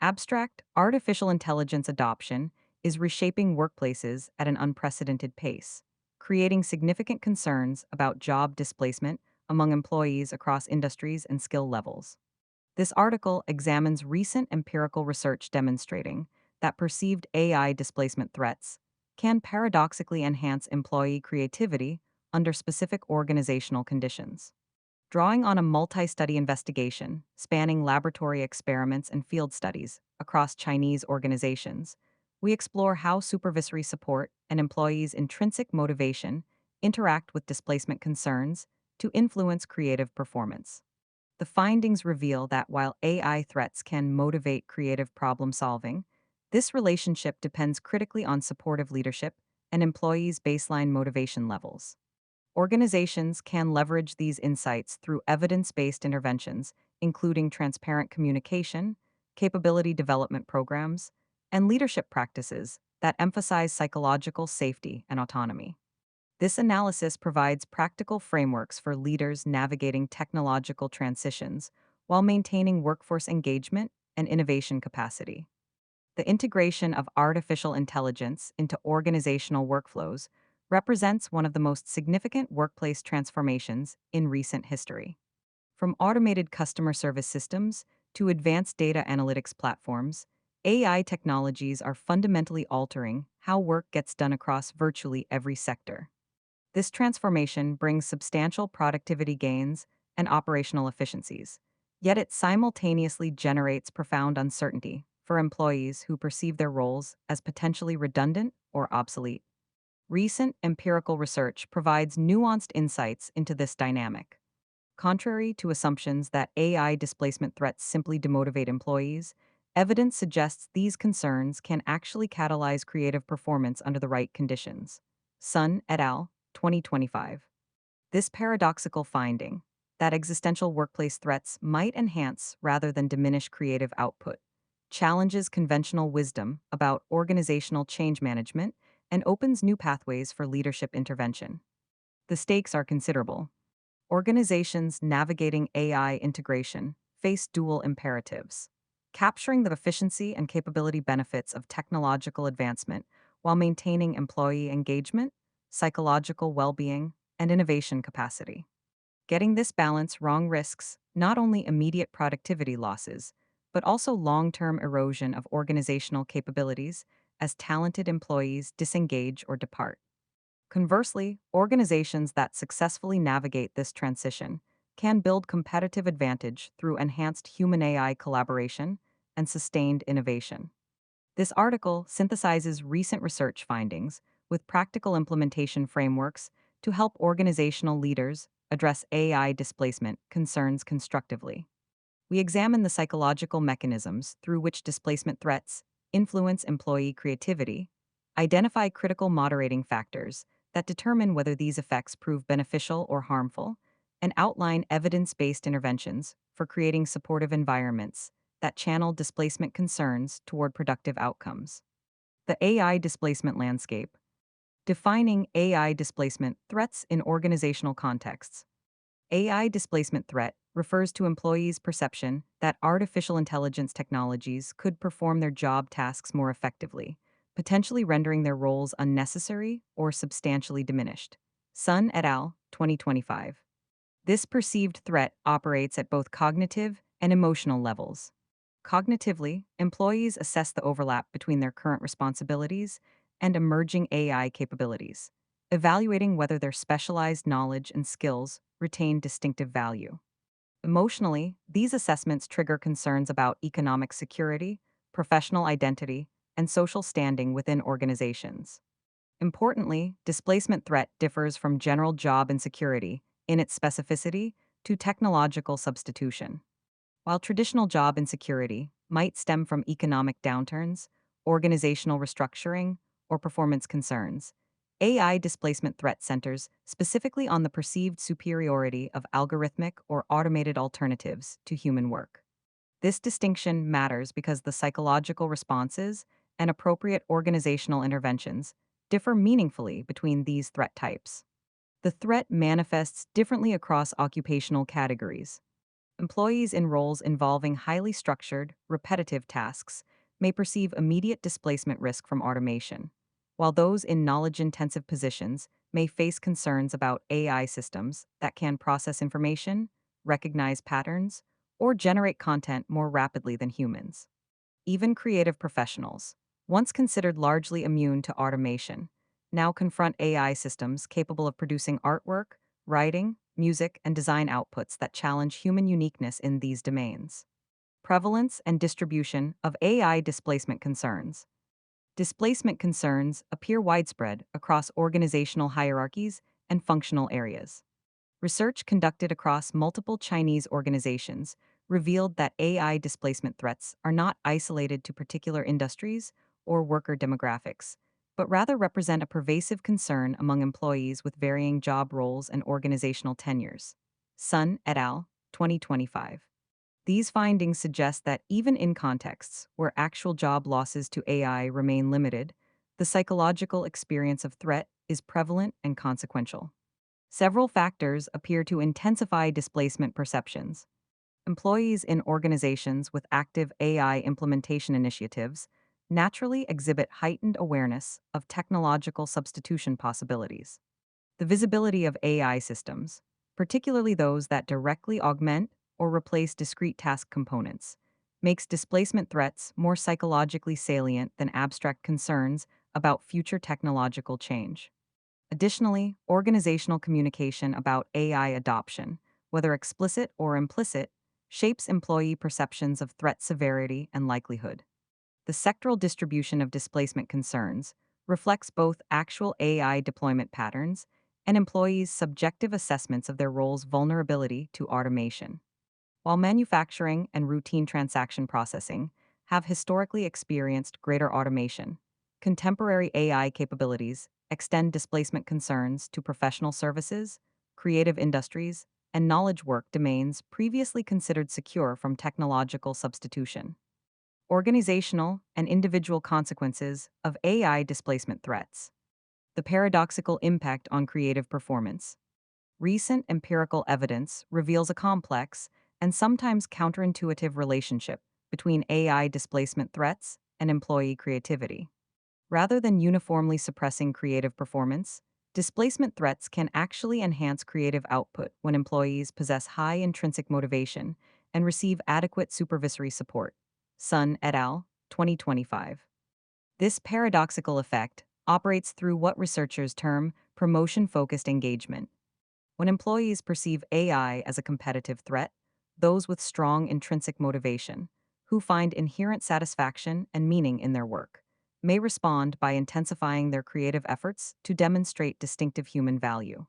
Abstract, artificial intelligence adoption is reshaping workplaces at an unprecedented pace, creating significant concerns about job displacement among employees across industries and skill levels. This article examines recent empirical research demonstrating that perceived AI displacement threats can paradoxically enhance employee creativity under specific organizational conditions. Drawing on a multi study investigation spanning laboratory experiments and field studies across Chinese organizations, we explore how supervisory support and employees' intrinsic motivation interact with displacement concerns to influence creative performance. The findings reveal that while AI threats can motivate creative problem solving, this relationship depends critically on supportive leadership and employees' baseline motivation levels. Organizations can leverage these insights through evidence based interventions, including transparent communication, capability development programs, and leadership practices that emphasize psychological safety and autonomy. This analysis provides practical frameworks for leaders navigating technological transitions while maintaining workforce engagement and innovation capacity. The integration of artificial intelligence into organizational workflows represents one of the most significant workplace transformations in recent history. From automated customer service systems to advanced data analytics platforms, AI technologies are fundamentally altering how work gets done across virtually every sector. This transformation brings substantial productivity gains and operational efficiencies, yet it simultaneously generates profound uncertainty for employees who perceive their roles as potentially redundant or obsolete. Recent empirical research provides nuanced insights into this dynamic. Contrary to assumptions that AI displacement threats simply demotivate employees, evidence suggests these concerns can actually catalyze creative performance under the right conditions. Sun et al., 2025. This paradoxical finding, that existential workplace threats might enhance rather than diminish creative output, challenges conventional wisdom about organizational change management and opens new pathways for leadership intervention. The stakes are considerable. Organizations navigating AI integration face dual imperatives: capturing the efficiency and capability benefits of technological advancement while maintaining employee engagement, psychological well being, and innovation capacity. Getting this balance wrong risks not only immediate productivity losses, but also long term erosion of organizational capabilities as talented employees disengage or depart. Conversely, organizations that successfully navigate this transition can build competitive advantage through enhanced human AI collaboration and sustained innovation. This article synthesizes recent research findings with practical implementation frameworks to help organizational leaders address AI displacement concerns constructively. We examine the psychological mechanisms through which displacement threats influence employee creativity, identify critical moderating factors that determine whether these effects prove beneficial or harmful, and outline evidence based interventions for creating supportive environments that channel displacement concerns toward productive outcomes. The AI displacement landscape. Defining AI displacement threats in organizational contexts. AI displacement threat refers to employees' perception that artificial intelligence technologies could perform their job tasks more effectively, potentially rendering their roles unnecessary or substantially diminished. Sun et al., 2025. This perceived threat operates at both cognitive and emotional levels. Cognitively, employees assess the overlap between their current responsibilities and emerging AI capabilities, evaluating whether their specialized knowledge and skills retain distinctive value. Emotionally, these assessments trigger concerns about economic security, professional identity, and social standing within organizations. Importantly, displacement threat differs from general job insecurity in its specificity to technological substitution. While traditional job insecurity might stem from economic downturns, organizational restructuring, or performance concerns, AI displacement threat centers specifically on the perceived superiority of algorithmic or automated alternatives to human work. This distinction matters because the psychological responses and appropriate organizational interventions differ meaningfully between these threat types. The threat manifests differently across occupational categories. Employees in roles involving highly structured, repetitive tasks may perceive immediate displacement risk from automation, while those in knowledge intensive positions may face concerns about AI systems that can process information, recognize patterns, or generate content more rapidly than humans. Even creative professionals, once considered largely immune to automation, now confront AI systems capable of producing artwork, writing, music, and design outputs that challenge human uniqueness in these domains. Prevalence and distribution of AI displacement concerns. Displacement concerns appear widespread across organizational hierarchies and functional areas. Research conducted across multiple Chinese organizations revealed that AI displacement threats are not isolated to particular industries or worker demographics, but rather represent a pervasive concern among employees with varying job roles and organizational tenures. Sun et al., 2025. These findings suggest that even in contexts where actual job losses to AI remain limited, the psychological experience of threat is prevalent and consequential. Several factors appear to intensify displacement perceptions. Employees in organizations with active AI implementation initiatives naturally exhibit heightened awareness of technological substitution possibilities. The visibility of AI systems, particularly those that directly augment or replace discrete task components, makes displacement threats more psychologically salient than abstract concerns about future technological change. Additionally, organizational communication about AI adoption, whether explicit or implicit, shapes employee perceptions of threat severity and likelihood. The sectoral distribution of displacement concerns reflects both actual AI deployment patterns and employees' subjective assessments of their role's vulnerability to automation. While manufacturing and routine transaction processing have historically experienced greater automation, contemporary AI capabilities extend displacement concerns to professional services, creative industries, and knowledge work domains previously considered secure from technological substitution. Organizational and individual consequences of AI displacement threats. The paradoxical impact on creative performance. Recent empirical evidence reveals a complex and sometimes counterintuitive relationship between AI displacement threats and employee creativity. Rather than uniformly suppressing creative performance, displacement threats can actually enhance creative output when employees possess high intrinsic motivation and receive adequate supervisory support. Sun et al., 2025. This paradoxical effect operates through what researchers term promotion focused engagement. When employees perceive AI as a competitive threat, those with strong intrinsic motivation, who find inherent satisfaction and meaning in their work, may respond by intensifying their creative efforts to demonstrate distinctive human value.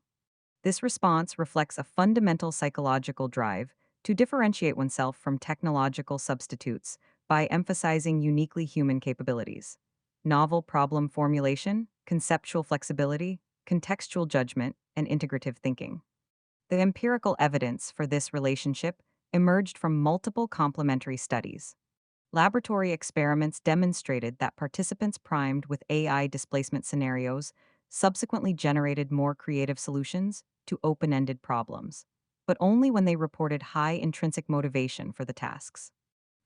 This response reflects a fundamental psychological drive to differentiate oneself from technological substitutes by emphasizing uniquely human capabilities. Novel problem formulation, conceptual flexibility, contextual judgment, and integrative thinking. The empirical evidence for this relationship emerged from multiple complementary studies. Laboratory experiments demonstrated that participants primed with AI displacement scenarios subsequently generated more creative solutions to open ended problems, but only when they reported high intrinsic motivation for the tasks.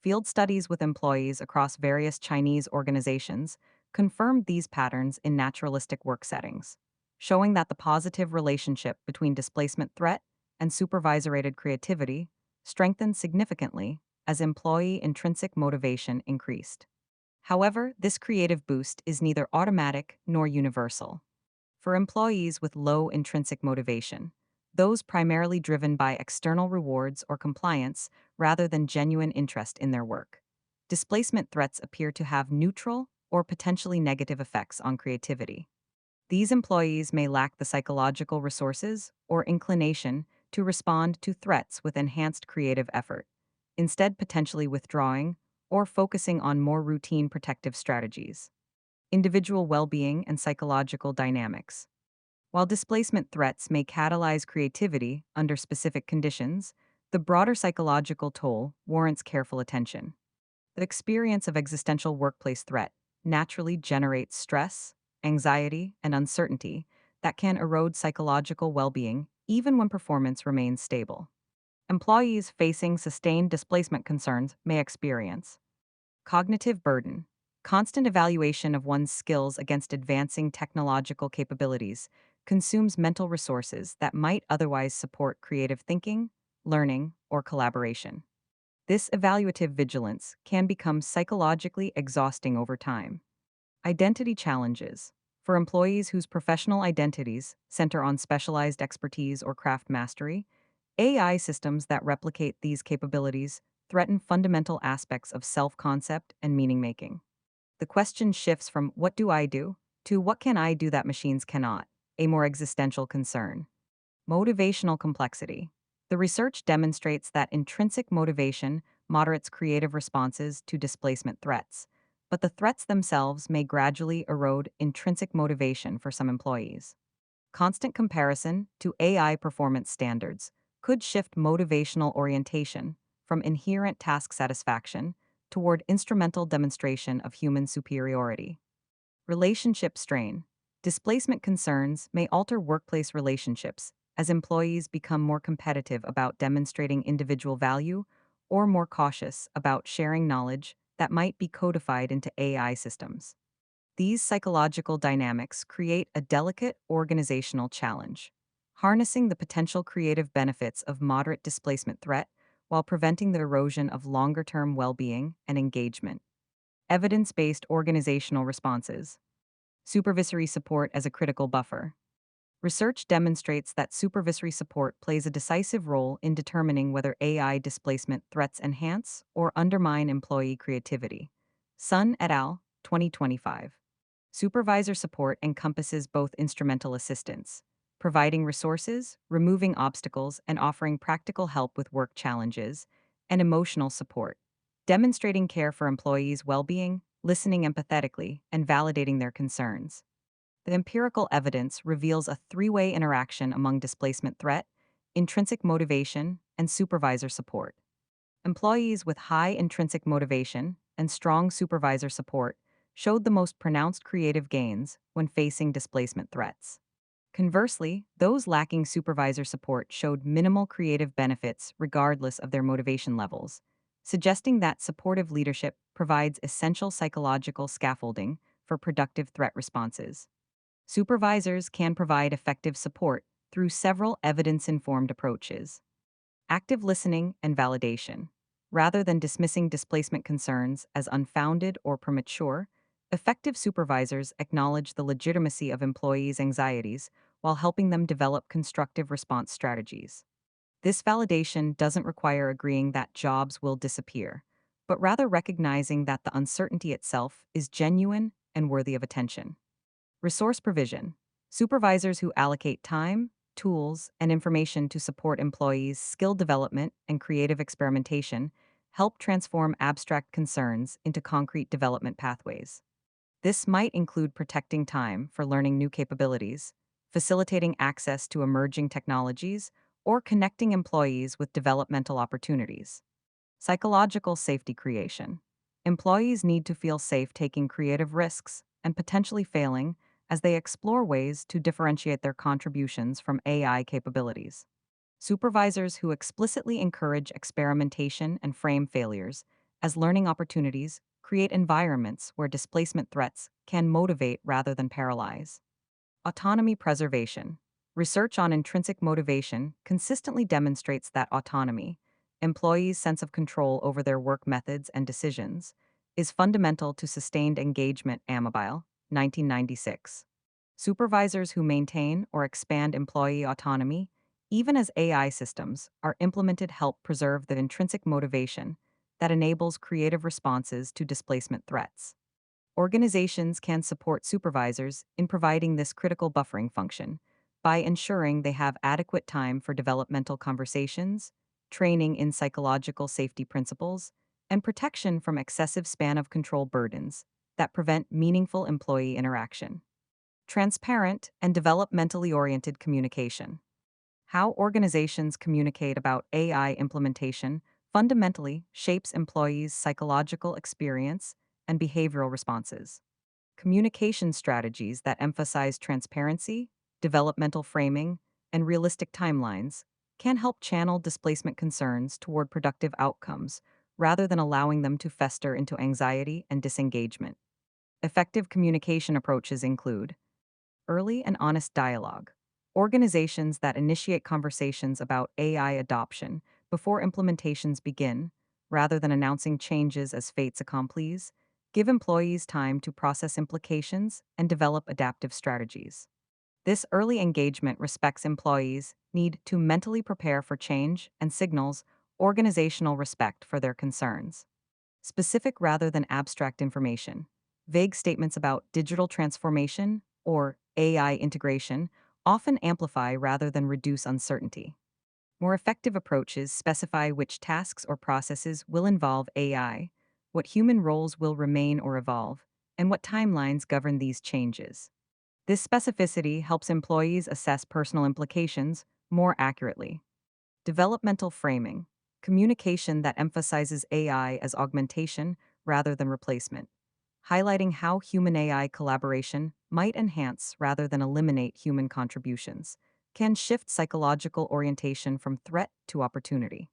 Field studies with employees across various Chinese organizations confirmed these patterns in naturalistic work settings, showing that the positive relationship between displacement threat and supervisor-rated creativity strengthened significantly as employee intrinsic motivation increased. However, this creative boost is neither automatic nor universal. For employees with low intrinsic motivation, those primarily driven by external rewards or compliance rather than genuine interest in their work, displacement threats appear to have neutral or potentially negative effects on creativity. These employees may lack the psychological resources or inclination to respond to threats with enhanced creative effort, instead, potentially withdrawing or focusing on more routine protective strategies. Individual well being and psychological dynamics. While displacement threats may catalyze creativity under specific conditions, the broader psychological toll warrants careful attention. The experience of existential workplace threat naturally generates stress, anxiety, and uncertainty that can erode psychological well being even when performance remains stable. Employees facing sustained displacement concerns may experience cognitive burden. Constant evaluation of one's skills against advancing technological capabilities consumes mental resources that might otherwise support creative thinking, learning, or collaboration. This evaluative vigilance can become psychologically exhausting over time. Identity challenges. For employees whose professional identities center on specialized expertise or craft mastery, AI systems that replicate these capabilities threaten fundamental aspects of self concept and meaning making. The question shifts from what do I do to what can I do that machines cannot, a more existential concern. Motivational complexity. The research demonstrates that intrinsic motivation moderates creative responses to displacement threats, but the threats themselves may gradually erode intrinsic motivation for some employees. Constant comparison to AI performance standards could shift motivational orientation from inherent task satisfaction toward instrumental demonstration of human superiority. Relationship strain. Displacement concerns may alter workplace relationships as employees become more competitive about demonstrating individual value or more cautious about sharing knowledge that might be codified into AI systems. These psychological dynamics create a delicate organizational challenge, harnessing the potential creative benefits of moderate displacement threat while preventing the erosion of longer term well being and engagement. Evidence based organizational responses. Supervisory support as a critical buffer. Research demonstrates that supervisory support plays a decisive role in determining whether AI displacement threats enhance or undermine employee creativity. Sun et al., 2025. Supervisor support encompasses both instrumental assistance, providing resources, removing obstacles, and offering practical help with work challenges, and emotional support, demonstrating care for employees' well being, listening empathetically, and validating their concerns. The empirical evidence reveals a three-way interaction among displacement threat, intrinsic motivation, and supervisor support. Employees with high intrinsic motivation and strong supervisor support showed the most pronounced creative gains when facing displacement threats. Conversely, those lacking supervisor support showed minimal creative benefits regardless of their motivation levels, suggesting that supportive leadership provides essential psychological scaffolding for productive threat responses. Supervisors can provide effective support through several evidence informed approaches. Active listening and validation. Rather than dismissing displacement concerns as unfounded or premature, effective supervisors acknowledge the legitimacy of employees' anxieties while helping them develop constructive response strategies. This validation doesn't require agreeing that jobs will disappear, but rather recognizing that the uncertainty itself is genuine and worthy of attention. Resource provision. Supervisors who allocate time, tools, and information to support employees' skill development and creative experimentation help transform abstract concerns into concrete development pathways. This might include protecting time for learning new capabilities, facilitating access to emerging technologies, or connecting employees with developmental opportunities. Psychological safety creation. Employees need to feel safe taking creative risks and potentially failing as they explore ways to differentiate their contributions from AI capabilities. Supervisors who explicitly encourage experimentation and frame failures as learning opportunities create environments where displacement threats can motivate rather than paralyze. Autonomy preservation. Research on intrinsic motivation consistently demonstrates that autonomy, employees' sense of control over their work methods and decisions, is fundamental to sustained engagement. Amabile, 1996. Supervisors who maintain or expand employee autonomy, even as AI systems are implemented, help preserve the intrinsic motivation that enables creative responses to displacement threats. Organizations can support supervisors in providing this critical buffering function by ensuring they have adequate time for developmental conversations, training in psychological safety principles, and protection from excessive span of control burdens that prevent meaningful employee interaction. Transparent and developmentally oriented communication. How organizations communicate about AI implementation fundamentally shapes employees' psychological experience and behavioral responses. Communication strategies that emphasize transparency, developmental framing, and realistic timelines can help channel displacement concerns toward productive outcomes rather than allowing them to fester into anxiety and disengagement. Effective communication approaches include early and honest dialogue. Organizations that initiate conversations about AI adoption before implementations begin, rather than announcing changes as fates accomplis, give employees time to process implications and develop adaptive strategies. This early engagement respects employees' need to mentally prepare for change and signals organizational respect for their concerns. Specific rather than abstract information. Vague statements about digital transformation or AI integration often amplify rather than reduce uncertainty. More effective approaches specify which tasks or processes will involve AI, what human roles will remain or evolve, and what timelines govern these changes. This specificity helps employees assess personal implications more accurately. Developmental framing, communication that emphasizes AI as augmentation rather than replacement, highlighting how human AI collaboration might enhance rather than eliminate human contributions, can shift psychological orientation from threat to opportunity.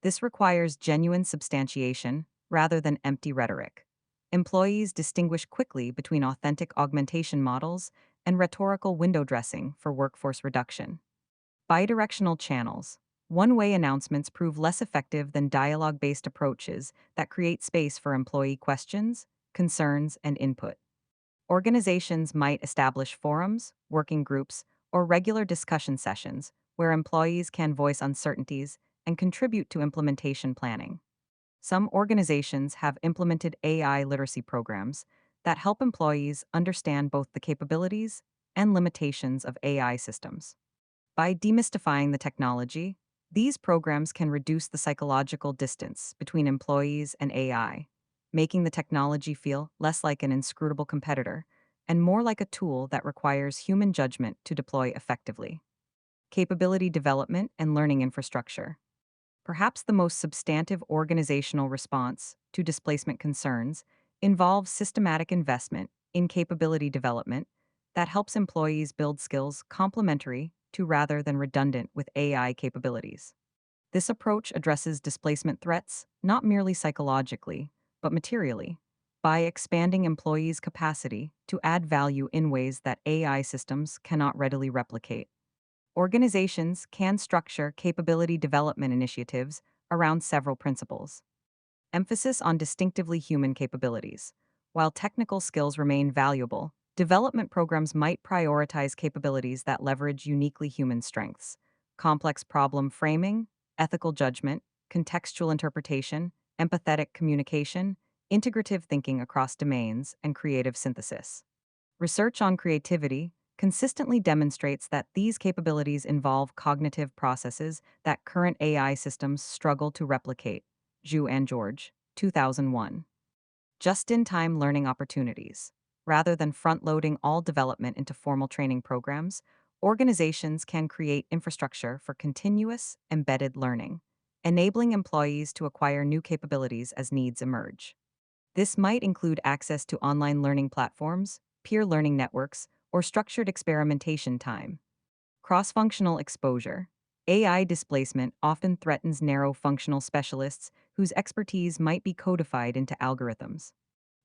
This requires genuine substantiation rather than empty rhetoric. Employees distinguish quickly between authentic augmentation models and rhetorical window dressing for workforce reduction. Bidirectional channels. One-way announcements prove less effective than dialogue-based approaches that create space for employee questions, concerns, and input. Organizations might establish forums, working groups, or regular discussion sessions where employees can voice uncertainties and contribute to implementation planning. Some organizations have implemented AI literacy programs that help employees understand both the capabilities and limitations of AI systems. By demystifying the technology, these programs can reduce the psychological distance between employees and AI, making the technology feel less like an inscrutable competitor and more like a tool that requires human judgment to deploy effectively. Capability development and learning infrastructure. Perhaps the most substantive organizational response to displacement concerns involves systematic investment in capability development that helps employees build skills complementary to rather than redundant with AI capabilities. This approach addresses displacement threats not merely psychologically, but materially, by expanding employees' capacity to add value in ways that AI systems cannot readily replicate. Organizations can structure capability development initiatives around several principles. Emphasis on distinctively human capabilities. While technical skills remain valuable, development programs might prioritize capabilities that leverage uniquely human strengths: complex problem framing, ethical judgment, contextual interpretation, empathetic communication, integrative thinking across domains, and creative synthesis. Research on creativity consistently demonstrates that these capabilities involve cognitive processes that current AI systems struggle to replicate. Zhu and George, 2001. Just-in-time learning opportunities. Rather than front-loading all development into formal training programs, organizations can create infrastructure for continuous, embedded learning, enabling employees to acquire new capabilities as needs emerge. This might include access to online learning platforms, peer learning networks, or structured experimentation time. Cross-functional exposure. AI displacement often threatens narrow functional specialists whose expertise might be codified into algorithms.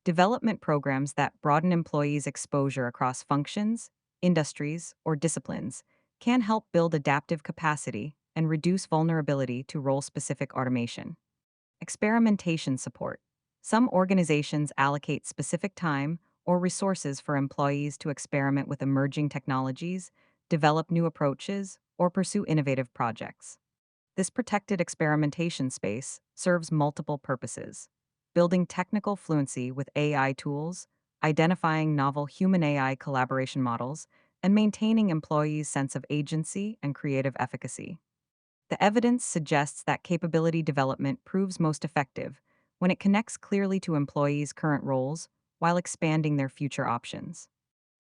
Development programs that broaden employees' exposure across functions, industries, or disciplines can help build adaptive capacity and reduce vulnerability to role-specific automation. Experimentation support. Some organizations allocate specific time or resources for employees to experiment with emerging technologies, develop new approaches, or pursue innovative projects. This protected experimentation space serves multiple purposes: building technical fluency with AI tools, identifying novel human AI collaboration models, and maintaining employees' sense of agency and creative efficacy. The evidence suggests that capability development proves most effective when it connects clearly to employees' current roles while expanding their future options.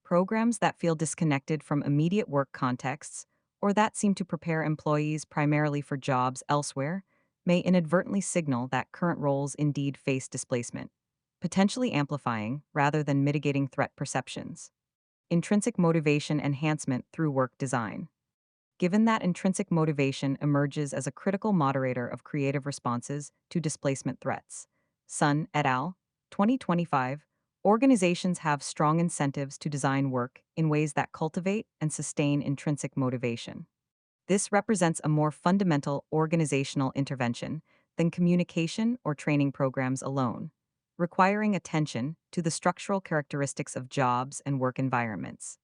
Programs that feel disconnected from immediate work contexts or that seem to prepare employees primarily for jobs elsewhere may inadvertently signal that current roles indeed face displacement, potentially amplifying rather than mitigating threat perceptions. Intrinsic motivation enhancement through work design. given that intrinsic motivation emerges as a critical moderator of creative responses to displacement threats. Sun et al. 2025. Organizations have strong incentives to design work in ways that cultivate and sustain intrinsic motivation. This represents a more fundamental organizational intervention than communication or training programs alone, requiring attention to the structural characteristics of jobs and work environments.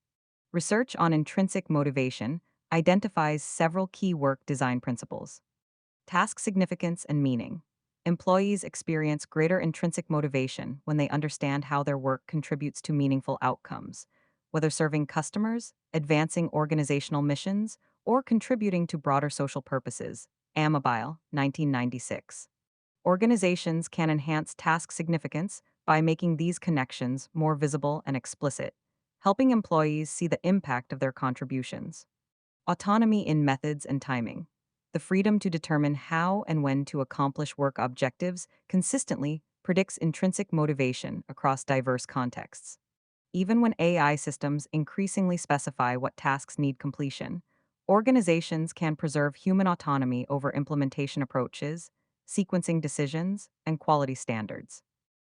Research on intrinsic motivation identifies several key work design principles. Task significance and meaning. Employees experience greater intrinsic motivation when they understand how their work contributes to meaningful outcomes, whether serving customers, advancing organizational missions, or contributing to broader social purposes. Amabile, 1996. Organizations can enhance task significance by making these connections more visible and explicit, helping employees see the impact of their contributions. Autonomy in methods and timing. The freedom to determine how and when to accomplish work objectives consistently predicts intrinsic motivation across diverse contexts. Even when AI systems increasingly specify what tasks need completion, organizations can preserve human autonomy over implementation approaches, sequencing decisions, and quality standards.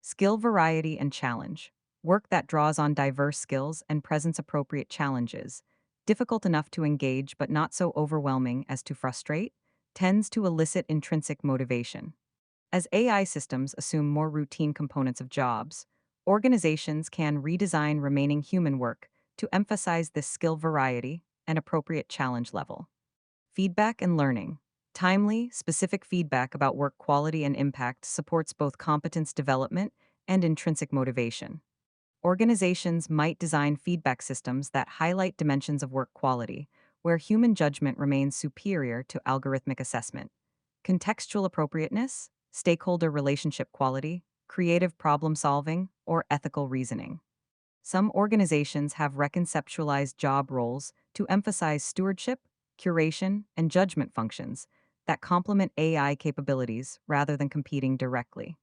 Skill variety and challenge. Work that draws on diverse skills and presents appropriate challenges, difficult enough to engage but not so overwhelming as to frustrate, tends to elicit intrinsic motivation. As AI systems assume more routine components of jobs, organizations can redesign remaining human work to emphasize this skill variety and appropriate challenge level. Feedback and learning. Timely, specific feedback about work quality and impact supports both competence development and intrinsic motivation. Organizations might design feedback systems that highlight dimensions of work quality, where human judgment remains superior to algorithmic assessment. Contextual appropriateness, stakeholder relationship quality, creative problem solving, or ethical reasoning. Some organizations have reconceptualized job roles to emphasize stewardship, curation, and judgment functions that complement AI capabilities rather than competing directly.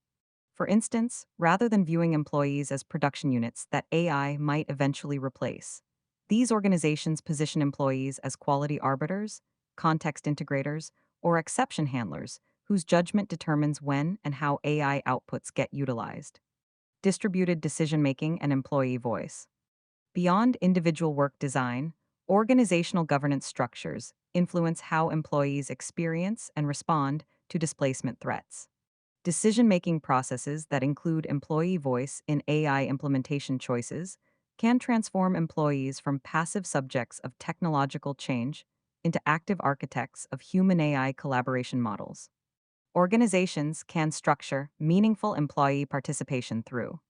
For instance, rather than viewing employees as production units that AI might eventually replace, these organizations position employees as quality arbiters, context integrators, or exception handlers whose judgment determines when and how AI outputs get utilized. Distributed decision making and employee voice. Beyond individual work design, organizational governance structures influence how employees experience and respond to displacement threats. Decision-making processes that include employee voice in AI implementation choices can transform employees from passive subjects of technological change into active architects of human AI collaboration models. Organizations can structure meaningful employee participation through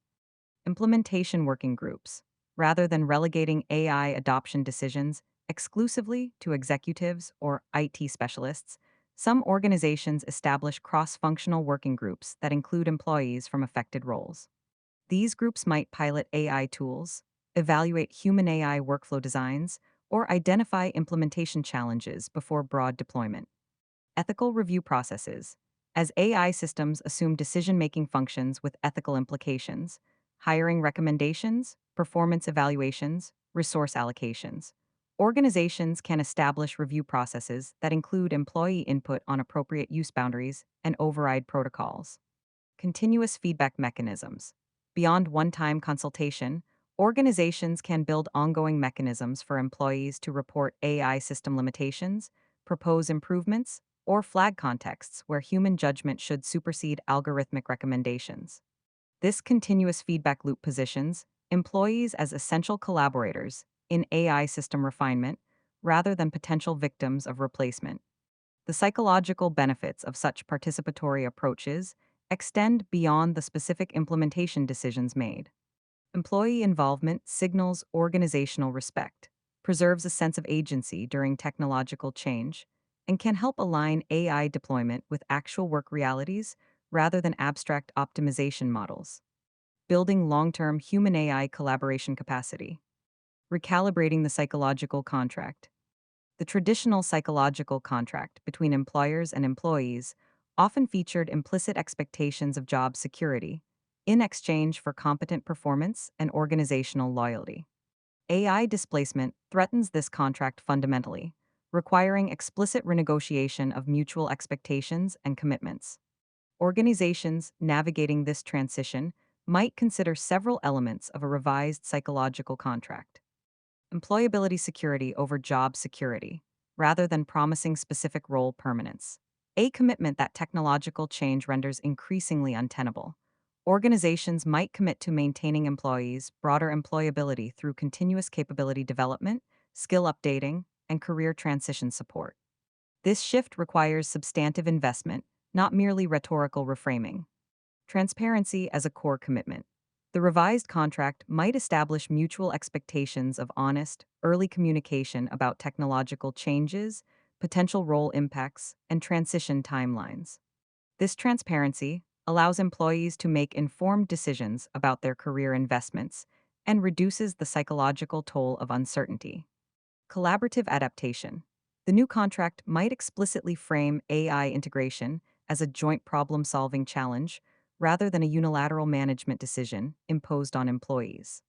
implementation working groups, rather than relegating AI adoption decisions exclusively to executives or IT specialists. Some organizations establish cross functional working groups that include employees from affected roles. These groups might pilot AI tools, evaluate human AI workflow designs, or identify implementation challenges before broad deployment. Ethical review processes. As AI systems assume decision making functions with ethical implications, hiring recommendations, performance evaluations, resource allocations. Organizations can establish review processes that include employee input on appropriate use boundaries and override protocols. Continuous feedback mechanisms. Beyond one time consultation, organizations can build ongoing mechanisms for employees to report AI system limitations, propose improvements, or flag contexts where human judgment should supersede algorithmic recommendations. This continuous feedback loop positions employees as essential collaborators in AI system refinement rather than potential victims of replacement. The psychological benefits of such participatory approaches extend beyond the specific implementation decisions made. Employee involvement signals organizational respect, preserves a sense of agency during technological change, and can help align AI deployment with actual work realities rather than abstract optimization models. Building long term human AI collaboration capacity. Recalibrating the psychological contract. The traditional psychological contract between employers and employees often featured implicit expectations of job security in exchange for competent performance and organizational loyalty. AI displacement threatens this contract fundamentally, requiring explicit renegotiation of mutual expectations and commitments. Organizations navigating this transition might consider several elements of a revised psychological contract. Employability security over job security, rather than promising specific role permanence. A commitment that technological change renders increasingly untenable. Organizations might commit to maintaining employees' broader employability through continuous capability development, skill updating, and career transition support. This shift requires substantive investment, not merely rhetorical reframing. Transparency as a core commitment. The revised contract might establish mutual expectations of honest, early communication about technological changes, potential role impacts, and transition timelines. This transparency allows employees to make informed decisions about their career investments and reduces the psychological toll of uncertainty. Collaborative adaptation. The new contract might explicitly frame AI integration as a joint problem solving challenge rather than a unilateral management decision imposed on employees.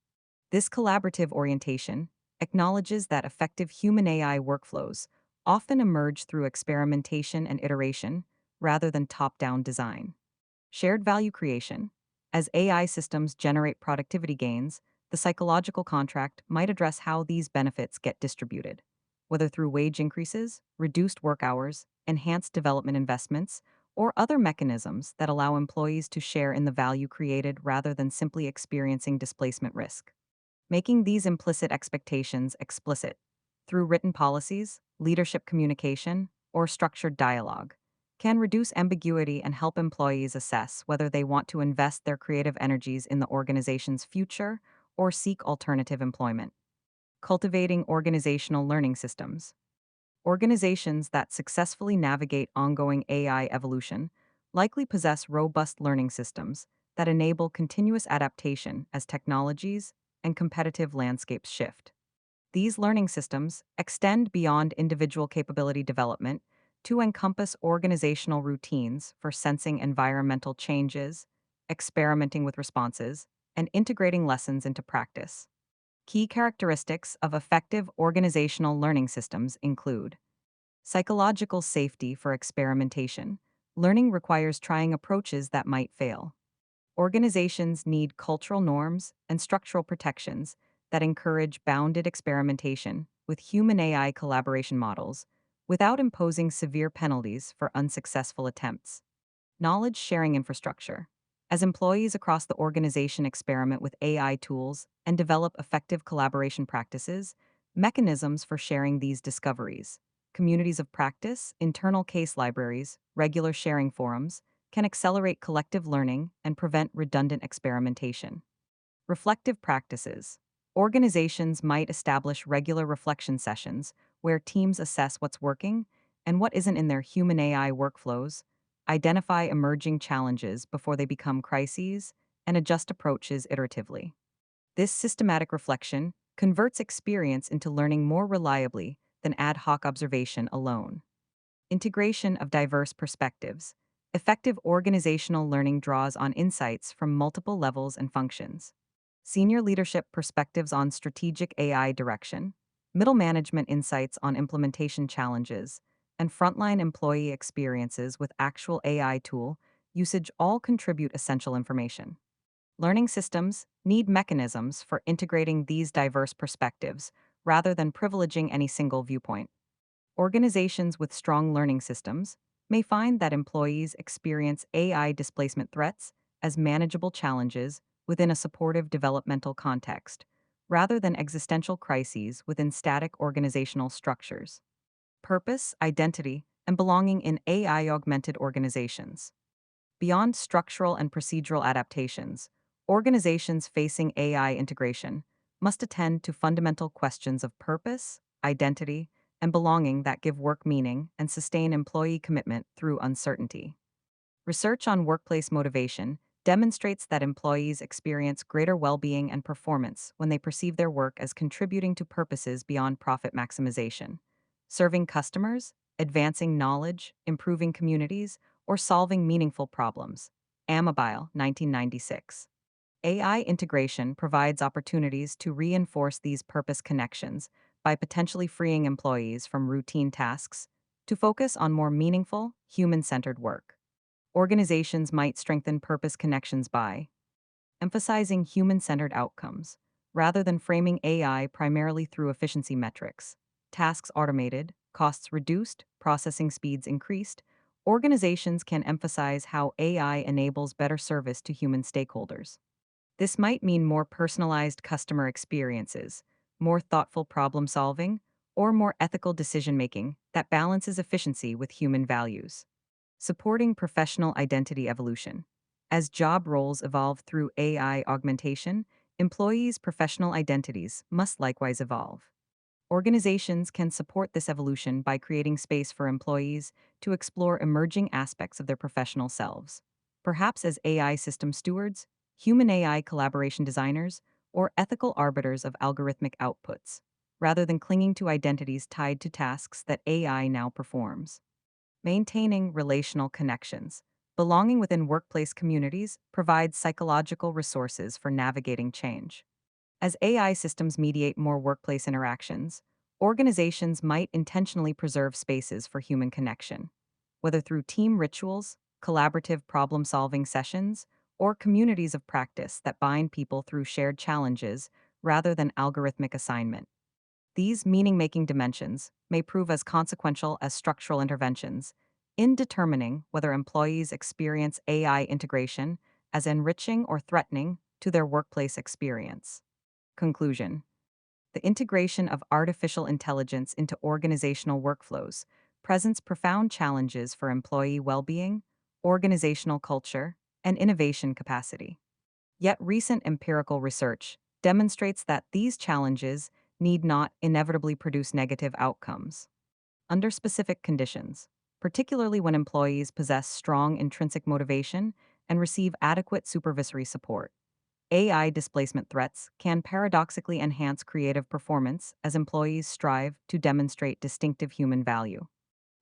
This collaborative orientation acknowledges that effective human AI workflows often emerge through experimentation and iteration rather than top down design. Shared value creation. As AI systems generate productivity gains, the psychological contract might address how these benefits get distributed, whether through wage increases, reduced work hours, enhanced development investments, or other mechanisms that allow employees to share in the value created rather than simply experiencing displacement risk. Making these implicit expectations explicit through written policies, leadership communication, or structured dialogue can reduce ambiguity and help employees assess whether they want to invest their creative energies in the organization's future or seek alternative employment. Cultivating organizational learning systems. Organizations that successfully navigate ongoing AI evolution likely possess robust learning systems that enable continuous adaptation as technologies and competitive landscapes shift. These learning systems extend beyond individual capability development to encompass organizational routines for sensing environmental changes, experimenting with responses, and integrating lessons into practice. Key characteristics of effective organizational learning systems include psychological safety for experimentation. Learning requires trying approaches that might fail. Organizations need cultural norms and structural protections that encourage bounded experimentation with human AI collaboration models without imposing severe penalties for unsuccessful attempts. Knowledge sharing infrastructure. As employees across the organization experiment with AI tools and develop effective collaboration practices, mechanisms for sharing these discoveries, communities of practice, internal case libraries, regular sharing forums, can accelerate collective learning and prevent redundant experimentation. Reflective practices. Organizations might establish regular reflection sessions where teams assess what's working and what isn't in their human AI workflows, identify emerging challenges before they become crises, and adjust approaches iteratively. This systematic reflection converts experience into learning more reliably than ad hoc observation alone. Integration of diverse perspectives. Effective organizational learning draws on insights from multiple levels and functions. Senior leadership perspectives on strategic AI direction, middle management insights on implementation challenges, and frontline employee experiences with actual AI tool usage all contribute essential information. Learning systems need mechanisms for integrating these diverse perspectives rather than privileging any single viewpoint. Organizations with strong learning systems may find that employees experience AI displacement threats as manageable challenges within a supportive developmental context, rather than existential crises within static organizational structures. Purpose, identity, and belonging in AI augmented organizations. Beyond structural and procedural adaptations, organizations facing AI integration must attend to fundamental questions of purpose, identity, and belonging that give work meaning and sustain employee commitment through uncertainty. Research on workplace motivation demonstrates that employees experience greater well being and performance when they perceive their work as contributing to purposes beyond profit maximization. Serving customers, advancing knowledge, improving communities, or solving meaningful problems. Amabile, 1996. AI integration provides opportunities to reinforce these purpose connections by potentially freeing employees from routine tasks to focus on more meaningful, human centered work. Organizations might strengthen purpose connections by emphasizing human centered outcomes, rather than framing AI primarily through efficiency metrics. Tasks automated, costs reduced, processing speeds increased. Organizations can emphasize how AI enables better service to human stakeholders. This might mean more personalized customer experiences, more thoughtful problem solving, or more ethical decision making that balances efficiency with human values. Supporting professional identity evolution. As job roles evolve through AI augmentation, employees' professional identities must likewise evolve. Organizations can support this evolution by creating space for employees to explore emerging aspects of their professional selves, perhaps as AI system stewards, human AI collaboration designers, or ethical arbiters of algorithmic outputs, rather than clinging to identities tied to tasks that AI now performs. Maintaining relational connections. Belonging within workplace communities provides psychological resources for navigating change. As AI systems mediate more workplace interactions, organizations might intentionally preserve spaces for human connection, whether through team rituals, collaborative problem solving sessions, or communities of practice that bind people through shared challenges rather than algorithmic assignment. These meaning making dimensions may prove as consequential as structural interventions in determining whether employees experience AI integration as enriching or threatening to their workplace experience. Conclusion. The integration of artificial intelligence into organizational workflows presents profound challenges for employee well being, organizational culture, and innovation capacity. Yet recent empirical research demonstrates that these challenges need not inevitably produce negative outcomes. Under specific conditions, particularly when employees possess strong intrinsic motivation and receive adequate supervisory support, AI displacement threats can paradoxically enhance creative performance as employees strive to demonstrate distinctive human value.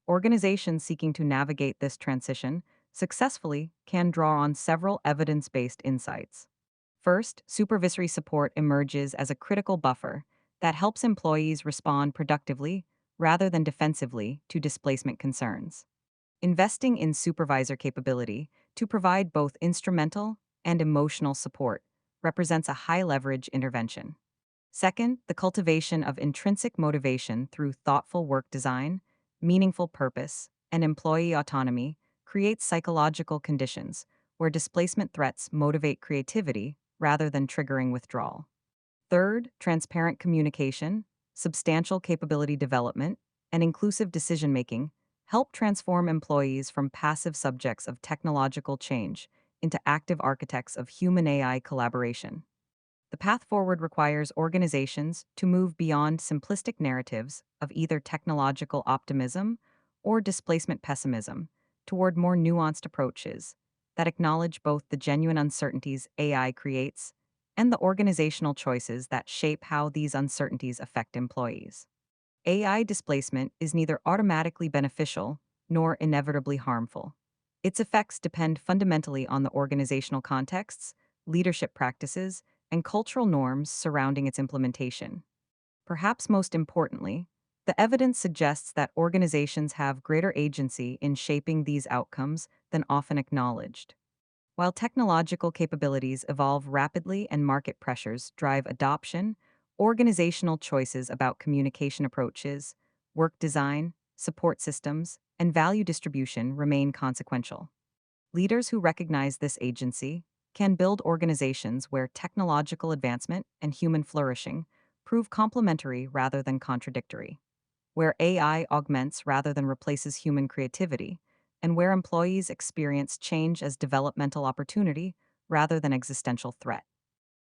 Organizations seeking to navigate this transition successfully can draw on several evidence based insights. First, supervisory support emerges as a critical buffer that helps employees respond productively rather than defensively to displacement concerns. Investing in supervisor capability to provide both instrumental and emotional support represents a high leverage intervention. Second, the cultivation of intrinsic motivation through thoughtful work design, meaningful purpose, and employee autonomy creates psychological conditions where displacement threats motivate creativity rather than triggering withdrawal. Third, transparent communication, substantial capability development, and inclusive decision making help transform employees from passive subjects of technological change into active architects of human AI collaboration. The path forward requires organizations to move beyond simplistic narratives of either technological optimism or displacement pessimism toward more nuanced approaches that acknowledge both the genuine uncertainties AI creates and the organizational choices that shape how these uncertainties affect employees. AI displacement is neither automatically beneficial nor inevitably harmful. Its effects depend fundamentally on the organizational contexts, leadership practices, and cultural norms surrounding its implementation. Perhaps most importantly, the evidence suggests that organizations have greater agency in shaping these outcomes than often acknowledged. While technological capabilities evolve rapidly and market pressures drive adoption, organizational choices about communication approaches, work design, support systems, and value distribution remain consequential. Leaders who recognize this agency can build organizations where technological advancement and human flourishing prove complementary rather than contradictory, where AI augments rather than replaces human creativity, and where employees experience change as developmental opportunity rather than existential threat.